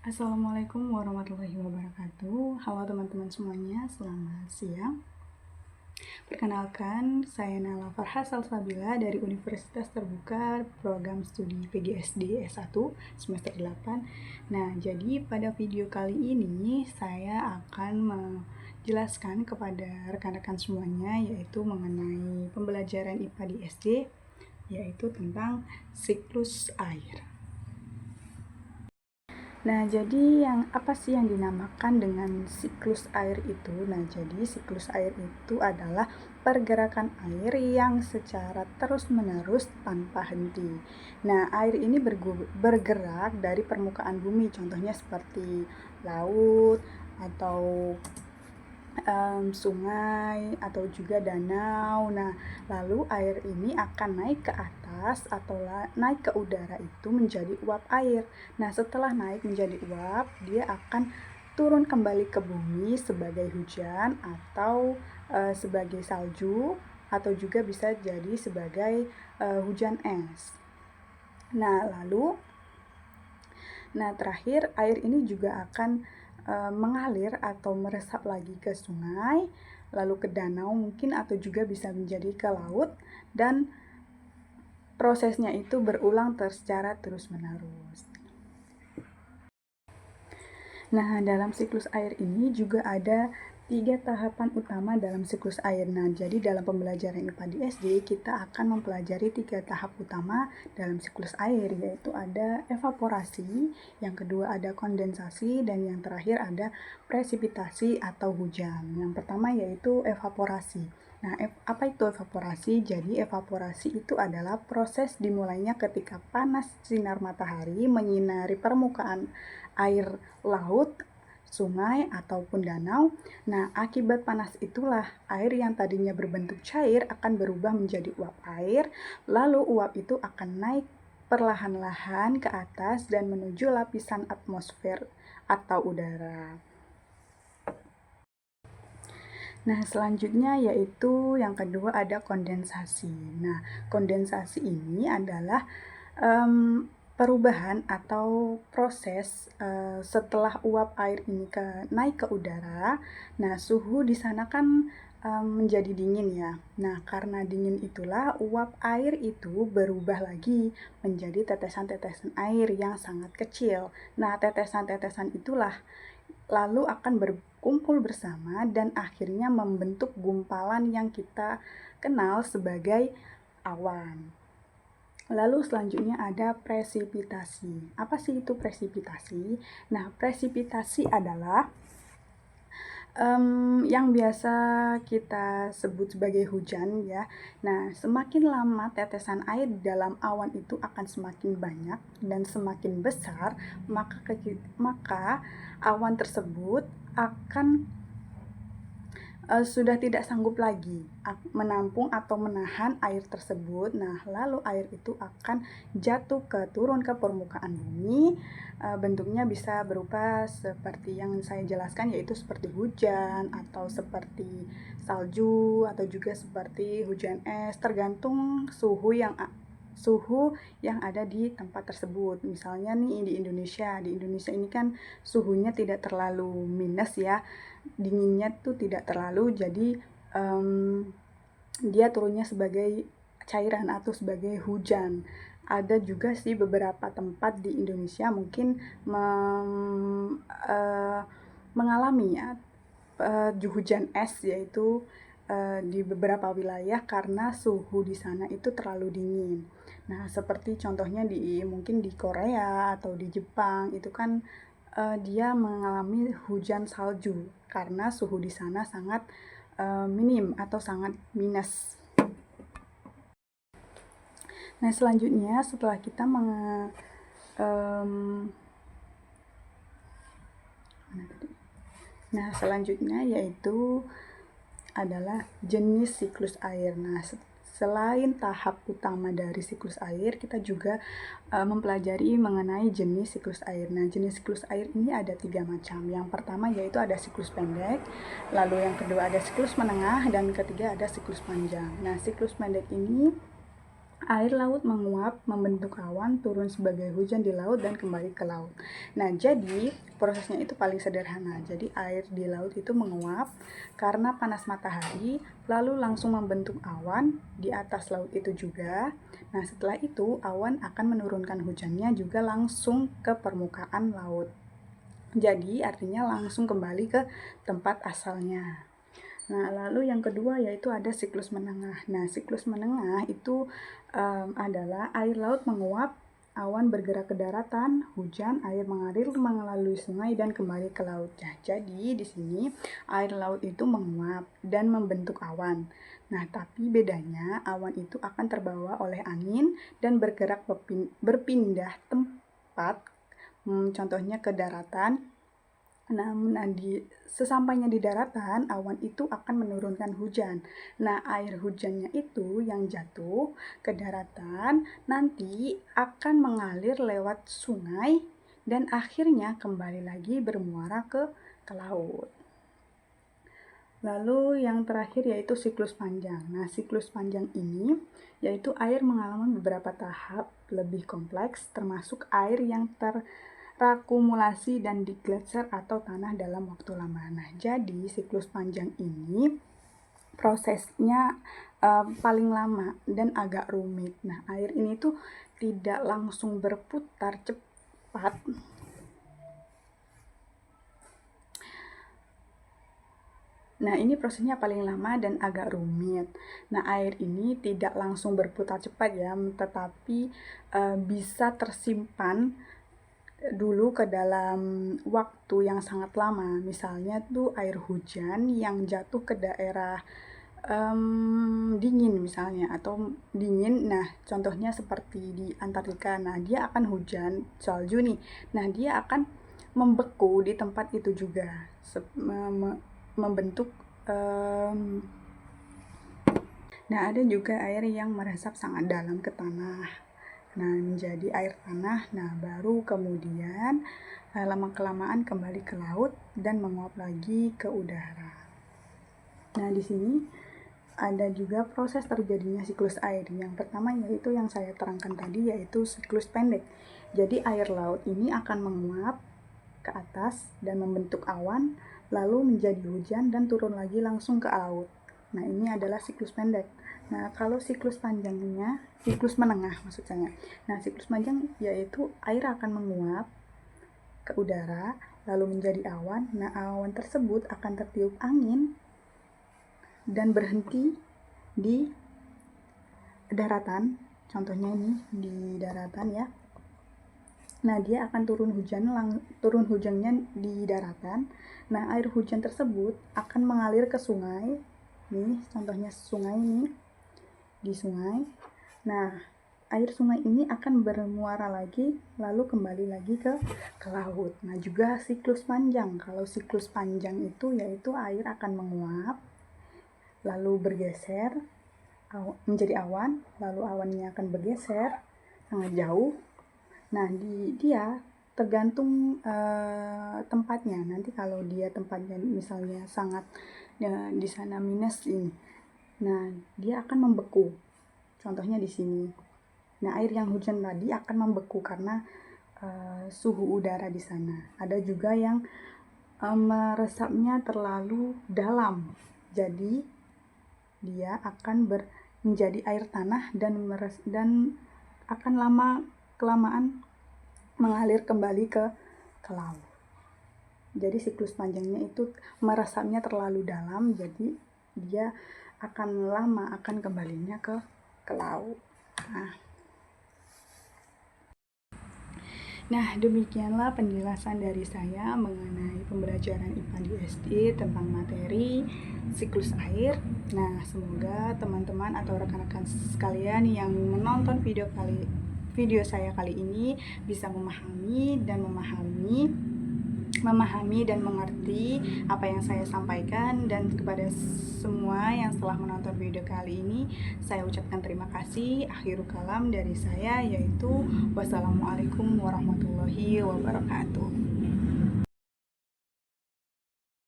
Assalamualaikum warahmatullahi wabarakatuh. Halo teman-teman semuanya, selamat siang. Perkenalkan, saya Nala Farha Salsabila dari Universitas Terbuka Program Studi PGSD S1 semester 8. Nah, jadi pada video kali ini saya akan menjelaskan kepada rekan-rekan semuanya yaitu mengenai pembelajaran IPA di SD, yaitu tentang siklus air. Nah, jadi apa sih yang dinamakan dengan siklus air itu? Nah, jadi siklus air itu adalah pergerakan air yang secara terus-menerus tanpa henti. Nah, air ini bergerak dari permukaan bumi, contohnya seperti laut atau sungai atau juga danau. Nah, lalu air ini akan naik ke atas atau naik ke udara itu menjadi uap air. Nah, setelah naik menjadi uap, dia akan turun kembali ke bumi sebagai hujan atau sebagai salju atau juga bisa jadi sebagai hujan es. Nah, terakhir air ini juga akan mengalir atau meresap lagi ke sungai, lalu ke danau mungkin, atau juga bisa menjadi ke laut, dan prosesnya itu berulang secara terus-menerus. Nah, dalam siklus air ini juga ada 3 tahapan utama dalam siklus air. Nah, jadi dalam pembelajaran IPA di SD, kita akan mempelajari 3 tahap utama dalam siklus air, yaitu ada evaporasi, yang kedua ada kondensasi, dan yang terakhir ada presipitasi atau hujan. Yang pertama yaitu evaporasi. Nah, apa itu evaporasi? Jadi, evaporasi itu adalah proses dimulainya ketika panas sinar matahari menyinari permukaan air laut, sungai, ataupun danau. Nah, akibat panas itulah air yang tadinya berbentuk cair akan berubah menjadi uap air, lalu uap itu akan naik perlahan-lahan ke atas dan menuju lapisan atmosfer atau udara. Nah, selanjutnya yaitu yang kedua ada kondensasi. Nah, kondensasi ini adalah perubahan atau proses setelah uap air ini naik ke udara. Nah, suhu di sana kan menjadi dingin ya. Nah, karena dingin itulah uap air itu berubah lagi menjadi tetesan-tetesan air yang sangat kecil. Nah, tetesan-tetesan itulah lalu akan berkumpul bersama dan akhirnya membentuk gumpalan yang kita kenal sebagai awan. Lalu selanjutnya ada presipitasi. Apa sih itu presipitasi? Nah, presipitasi adalah yang biasa kita sebut sebagai hujan ya. Nah, semakin lama tetesan air dalam awan itu akan semakin banyak dan semakin besar, maka awan tersebut akan sudah tidak sanggup lagi menampung atau menahan air tersebut. Nah, lalu air itu akan turun ke permukaan bumi. Bentuknya bisa berupa seperti yang saya jelaskan, yaitu seperti hujan atau seperti salju atau juga seperti hujan es, tergantung suhu yang ada di tempat tersebut. Misalnya nih di Indonesia ini kan suhunya tidak terlalu minus ya, dinginnya tuh tidak terlalu, jadi dia turunnya sebagai cairan atau sebagai hujan. Ada juga sih beberapa tempat di Indonesia mungkin mengalami ya hujan es, yaitu di beberapa wilayah karena suhu di sana itu terlalu dingin. Nah, seperti contohnya mungkin di Korea atau di Jepang itu kan dia mengalami hujan salju karena suhu di sana sangat minim atau sangat minus. Nah, selanjutnya setelah kita selanjutnya yaitu adalah jenis siklus air. Nah, selain tahap utama dari siklus air, kita juga mempelajari mengenai jenis siklus air. Nah, jenis siklus air ini ada 3 macam. Yang pertama yaitu ada siklus pendek, lalu yang kedua ada siklus menengah, dan ketiga ada siklus panjang. Nah, siklus pendek ini Air laut menguap, membentuk awan, turun sebagai hujan di laut, dan kembali ke laut. Nah, jadi prosesnya itu paling sederhana. Jadi air di laut itu menguap karena panas matahari, lalu langsung membentuk awan di atas laut itu juga. Nah, setelah itu awan akan menurunkan hujannya juga langsung ke permukaan laut. Jadi artinya langsung kembali ke tempat asalnya. Nah, lalu yang kedua yaitu ada siklus menengah. Nah, siklus menengah itu adalah air laut menguap, awan bergerak ke daratan, hujan, air mengalir melalui sungai dan kembali ke laut. Nah, jadi di sini air laut itu menguap dan membentuk awan. Nah, tapi bedanya awan itu akan terbawa oleh angin dan bergerak berpindah tempat, contohnya ke daratan. Nah, sesampainya di daratan, awan itu akan menurunkan hujan. Nah, air hujannya itu yang jatuh ke daratan nanti akan mengalir lewat sungai dan akhirnya kembali lagi bermuara ke laut. Lalu yang terakhir yaitu siklus panjang. Nah, siklus panjang ini yaitu air mengalami beberapa tahap lebih kompleks, termasuk air yang terakumulasi dan digletser atau tanah dalam waktu lama. Nah, jadi siklus panjang ini prosesnya paling lama dan agak rumit. Nah, air ini tuh tidak langsung berputar cepat. Nah, ini prosesnya paling lama dan agak rumit. Nah, air ini tidak langsung berputar cepat ya, tetapi bisa tersimpan dulu ke dalam waktu yang sangat lama. Misalnya tuh air hujan yang jatuh ke daerah dingin misalnya, atau dingin. Nah, contohnya seperti di Antartika. Nah, dia akan hujan salju nih. Nah, dia akan membeku di tempat itu juga, membentuk nah, ada juga air yang meresap sangat dalam ke tanah. Nah, menjadi air tanah. Nah, baru kemudian lama-kelamaan kembali ke laut dan menguap lagi ke udara. Nah, di sini ada juga proses terjadinya siklus air. Yang pertama yaitu yang saya terangkan tadi, yaitu siklus pendek. Jadi air laut ini akan menguap ke atas dan membentuk awan, lalu menjadi hujan dan turun lagi langsung ke laut. Nah, ini adalah siklus pendek. Nah, kalau siklus panjangnya, siklus menengah maksud saya. Nah, siklus panjang yaitu air akan menguap ke udara, lalu menjadi awan. Nah, awan tersebut akan tertiup angin dan berhenti di daratan. Contohnya ini di daratan ya. Nah, dia akan turun hujannya di daratan. Nah, air hujan tersebut akan mengalir ke sungai. Nih, contohnya sungai ini. Di sungai. Nah, air sungai ini akan bermuara lagi, lalu kembali lagi ke laut. Nah, juga siklus panjang. Kalau siklus panjang itu yaitu air akan menguap, lalu bergeser menjadi awan, lalu awannya akan bergeser sangat jauh. Nah, dia tergantung tempatnya. Nanti kalau dia tempatnya misalnya sangat di sana minus ini, nah dia akan membeku. Contohnya di sini. Nah, air yang hujan tadi akan membeku karena suhu udara di sana. Ada juga yang meresapnya terlalu dalam. Jadi dia akan menjadi air tanah dan akan kelamaan mengalir kembali ke laut. Jadi siklus panjangnya itu meresapnya terlalu dalam, jadi dia akan lama akan kembalinya ke laut. Nah, demikianlah penjelasan dari saya mengenai pembelajaran IPA di SD tentang materi siklus air. Nah, semoga teman-teman atau rekan-rekan sekalian yang menonton video saya kali ini bisa memahami dan mengerti apa yang saya sampaikan. Dan kepada semua yang telah menonton video kali ini, saya ucapkan terima kasih. Akhirul kalam dari saya yaitu wassalamualaikum warahmatullahi wabarakatuh.